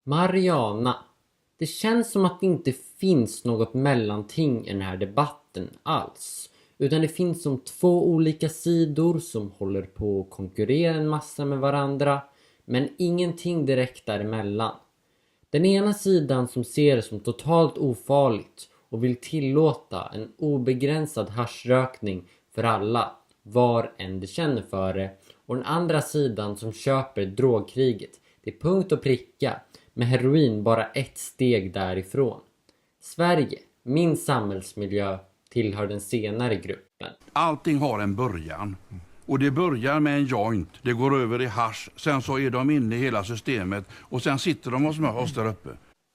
Mariana. Det känns som att det inte finns något mellanting i den här debatten alls. Utan det finns som två olika sidor som håller på att konkurrera en massa med varandra. Men ingenting direkt däremellan. Den ena sidan som ser det som totalt ofarligt och vill tillåta en obegränsad haschrökning för alla, var än de känner för det. Och den andra sidan som köper drogkriget till punkt och pricka, med heroin bara ett steg därifrån. Sverige, min samhällsmiljö, tillhör den senare gruppen. Allting har en början. Och det börjar med en joint, det går över i hasch, sen så är de inne i hela systemet och sen sitter de hos oss där uppe.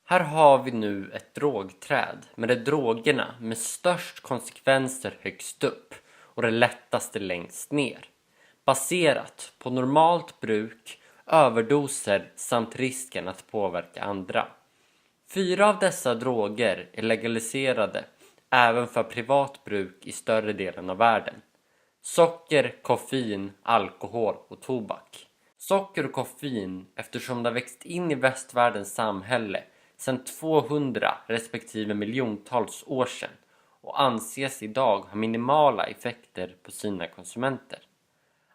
Här har vi nu ett drogträd med de drogerna med störst konsekvenser högst upp och det lättaste längst ner. Baserat på normalt bruk, överdoser samt risken att påverka andra. 4 av dessa droger är legaliserade även för privat bruk i större delen av världen. Socker, koffein, alkohol och tobak. Socker och koffein eftersom det har växt in i västvärldens samhälle sedan 200 respektive miljontals år sedan och anses idag ha minimala effekter på sina konsumenter.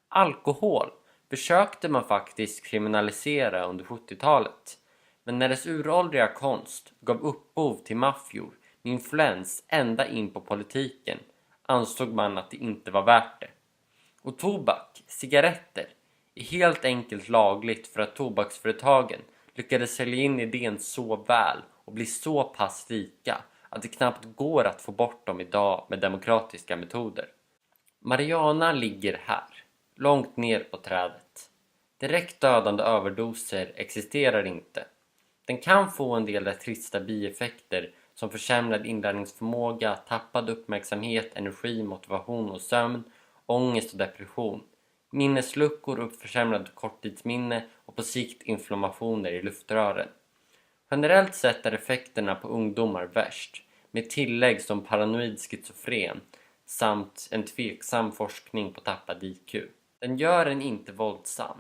Alkohol försökte man faktiskt kriminalisera under 70-talet, men när dess uråldriga konst gav upphov till maffior med influens ända in på politiken ansåg man att det inte var värt det. Och tobak, cigaretter, är helt enkelt lagligt för att tobaksföretagen lyckades sälja in idén så väl och bli så pass rika att det knappt går att få bort dem idag med demokratiska metoder. Marijuana ligger här, långt ner på trädet. Direkt dödande överdoser existerar inte. Den kan få en del trista bieffekter som försämrad inlärningsförmåga, tappad uppmärksamhet, energi, motivation och sömn, ångest och depression, minnesluckor och försämrad korttidsminne och på sikt inflammationer i luftrören. Generellt sett är effekterna på ungdomar värst, med tillägg som paranoid schizofren samt en tveksam forskning på tappad IQ. Den gör en inte våldsam.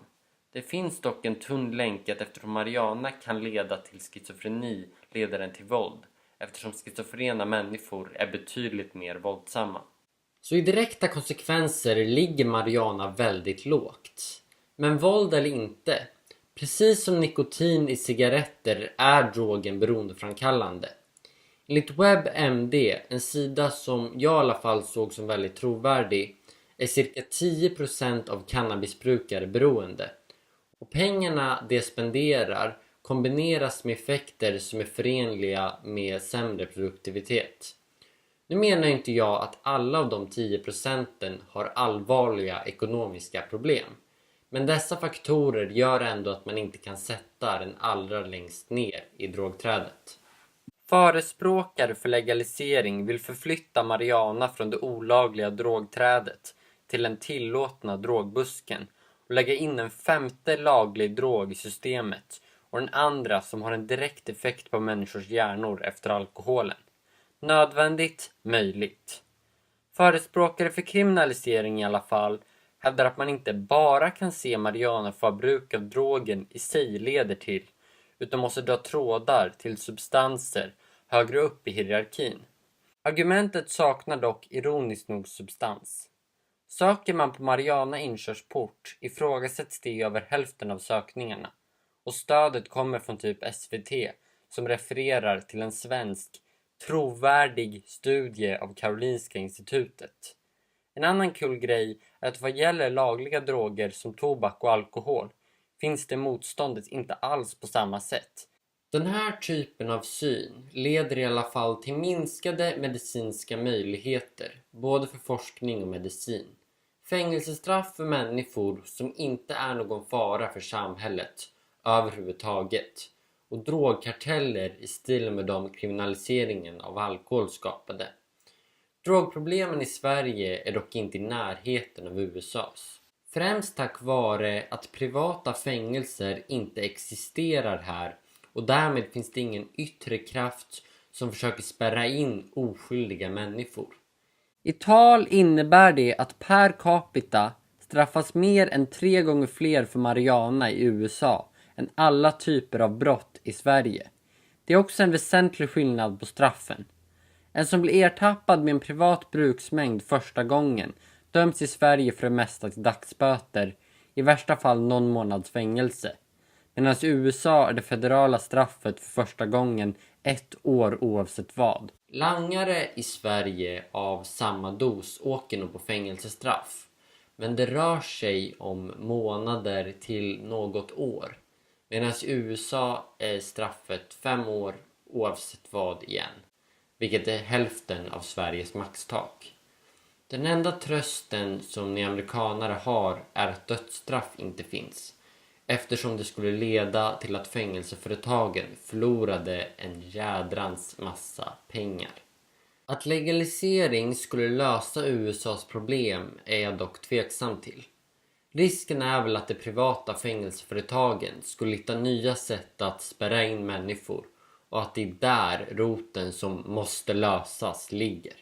Det finns dock en tunn länk att eftersom marijuana kan leda till schizofreni leder den till våld, eftersom schizofrena människor är betydligt mer våldsamma. Så i direkta konsekvenser ligger marijuana väldigt lågt. Men våld eller inte, precis som nikotin i cigaretter är drogen beroendeframkallande. Enligt WebMD, en sida som jag i alla fall såg som väldigt trovärdig, är cirka 10% av cannabisbrukare beroende. Och pengarna de spenderar kombineras med effekter som är förenliga med sämre produktivitet. Nu menar inte jag att alla av de 10% har allvarliga ekonomiska problem. Men dessa faktorer gör ändå att man inte kan sätta den allra längst ner i drogträdet. Förespråkare för legalisering vill förflytta marijuana från det olagliga drogträdet till den tillåtna drogbusken och lägga in en 5:e laglig drog i systemet och den andra som har en direkt effekt på människors hjärnor efter alkoholen. Nödvändigt, möjligt. Förespråkare för kriminalisering i alla fall hävdar att man inte bara kan se marijuana för bruk av drogen i sig leder till, utan måste dra trådar till substanser högre upp i hierarkin. Argumentet saknar dock ironiskt nog substans. Söker man på marijuana inkörsport ifrågasätts det i över hälften av sökningarna. Och stödet kommer från typ SVT som refererar till en svensk trovärdig studie av Karolinska institutet. En annan kul grej är att vad gäller lagliga droger som tobak och alkohol finns det motståndet inte alls på samma sätt. Den här typen av syn leder i alla fall till minskade medicinska möjligheter, både för forskning och medicin. Fängelsestraff för människor som inte är någon fara för samhället överhuvudtaget. Och drogkarteller i stil med de kriminaliseringen av alkohol skapade. Drogproblemen i Sverige är dock inte i närheten av USAs. Främst tack vare att privata fängelser inte existerar här och därmed finns det ingen yttre kraft som försöker spärra in oskyldiga människor. I tal innebär det att per capita straffas mer än 3 gånger fler för marijuana i USA än alla typer av brott i Sverige. Det är också en väsentlig skillnad på straffen. En som blir ertappad med en privat bruksmängd första gången döms i Sverige för det mesta till dagsböter, i värsta fall någon månads fängelse. Medan i USA är det federala straffet för första gången 1 år oavsett vad. Langare i Sverige av samma dos åker nog på fängelsestraff. Men det rör sig om månader till något år. Medan i USA är straffet 5 år oavsett vad igen. Vilket är hälften av Sveriges maxtak. Den enda trösten som ni amerikanare har är att dödsstraff inte finns. Eftersom det skulle leda till att fängelseföretagen förlorade en jädrans massa pengar. Att legalisering skulle lösa USAs problem är jag dock tveksam till. Risken är väl att de privata fängelseföretagen skulle hitta nya sätt att spärra in människor och att det är där roten som måste lösas ligger.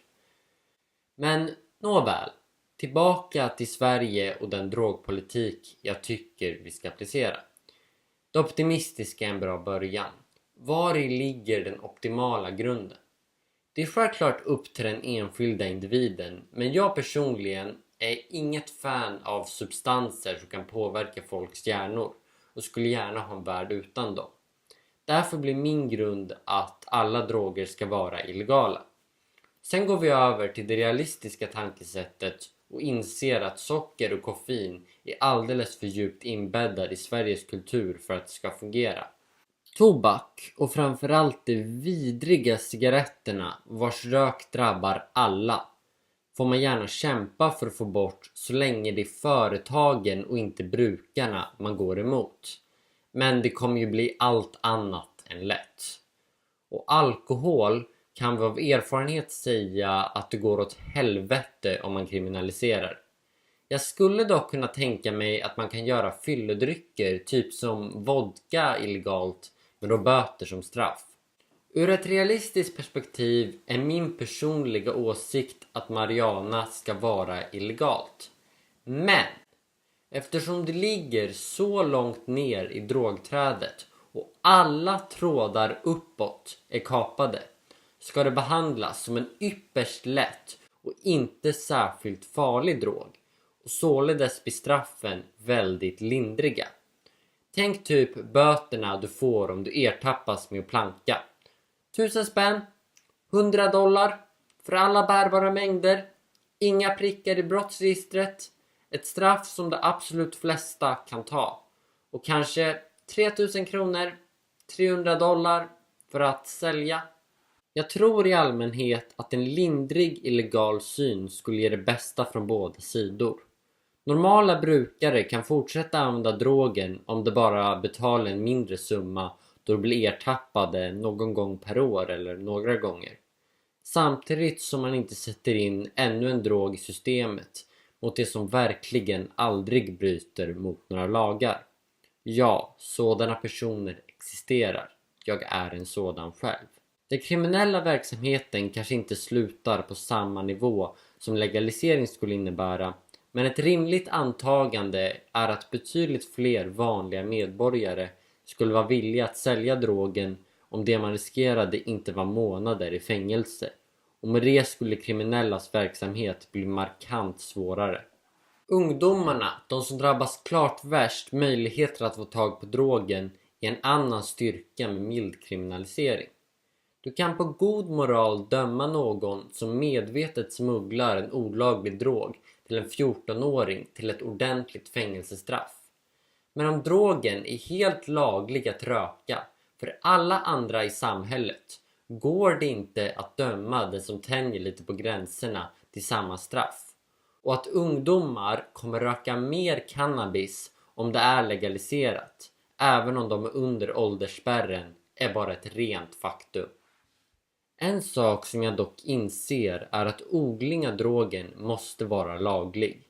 Men nåväl, tillbaka till Sverige och den drogpolitik jag tycker vi ska applicera. Det optimistiska är en bra början. Var ligger den optimala grunden? Det är självklart upp till den enskilda individen, men jag personligen är inget fan av substanser som kan påverka folks hjärnor och skulle gärna ha en värld utan dem. Därför blir min grund att alla droger ska vara illegala. Sen går vi över till det realistiska tankesättet och inser att socker och koffein är alldeles för djupt inbäddad i Sveriges kultur för att det ska fungera. Tobak och framförallt de vidriga cigaretterna vars rök drabbar alla får man gärna kämpa för att få bort så länge det är företagen och inte brukarna man går emot. Men det kommer ju bli allt annat än lätt. Och alkohol kan vi av erfarenhet säga att det går åt helvete om man kriminaliserar. Jag skulle dock kunna tänka mig att man kan göra fylledrycker typ som vodka illegalt med då böter som straff. Ur ett realistiskt perspektiv är min personliga åsikt att marijuana ska vara illegalt. Men eftersom det ligger så långt ner i drogträdet och alla trådar uppåt är kapade ska det behandlas som en ypperst lätt och inte särskilt farlig drog och således blir straffen väldigt lindriga. Tänk typ böterna du får om du ertappas med att planka. 1000 spänn, $100 för alla bärbara mängder, inga prickar i brottsregistret, ett straff som de absolut flesta kan ta och kanske 3000 kronor, $300 för att sälja. Jag tror i allmänhet att en lindrig illegal syn skulle ge det bästa från båda sidor. Normala brukare kan fortsätta använda drogen om de bara betalar en mindre summa då de blir ertappade någon gång per år eller några gånger. Samtidigt som man inte sätter in ännu en drog i systemet mot det som verkligen aldrig bryter mot några lagar. Ja, sådana personer existerar. Jag är en sådan själv. Den kriminella verksamheten kanske inte slutar på samma nivå som legalisering skulle innebära, men ett rimligt antagande är att betydligt fler vanliga medborgare skulle vara villiga att sälja drogen om det man riskerade inte var månader i fängelse. Och med det skulle kriminellas verksamhet bli markant svårare. Ungdomarna, de som drabbas klart värst möjligheter att få tag på drogen, är en annan styrka med mild kriminalisering. Du kan på god moral döma någon som medvetet smugglar en olaglig drog till en 14-åring till ett ordentligt fängelsestraff. Men om drogen är helt laglig att röka för alla andra i samhället går det inte att döma den som tänjer lite på gränserna till samma straff. Och att ungdomar kommer röka mer cannabis om det är legaliserat, även om de är under åldersspärren, är bara ett rent faktum. En sak som jag dock inser är att odling av drogen måste vara laglig.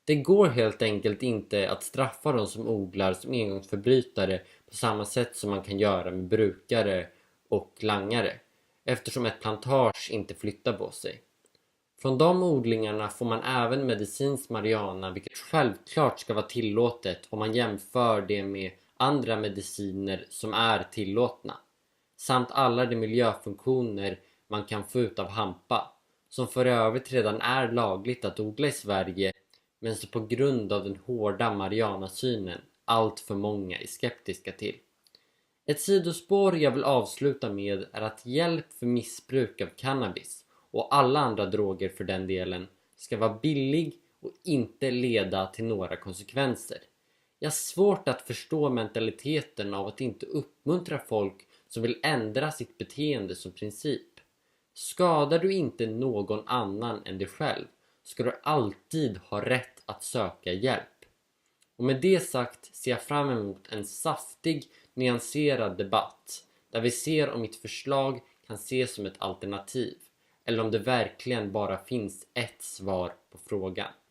Det går helt enkelt inte att straffa de som odlar som engångsförbrytare på samma sätt som man kan göra med brukare och langare, eftersom ett plantage inte flyttar på sig. Från de odlingarna får man även medicinsk marijuana, vilket självklart ska vara tillåtet om man jämför det med andra mediciner som är tillåtna, samt alla de miljöfunktioner man kan få ut av hampa, som för övrigt redan är lagligt att odla i Sverige, men som på grund av den hårda marijuanasynen allt för många är skeptiska till. Ett sidospår jag vill avsluta med är att hjälp för missbruk av cannabis och alla andra droger för den delen ska vara billig och inte leda till några konsekvenser. Jag har svårt att förstå mentaliteten av att inte uppmuntra folk som vill ändra sitt beteende som princip. Skadar du inte någon annan än dig själv ska du alltid ha rätt att söka hjälp. Och med det sagt ser jag fram emot en saftig, nyanserad debatt där vi ser om mitt förslag kan ses som ett alternativ eller om det verkligen bara finns ett svar på frågan.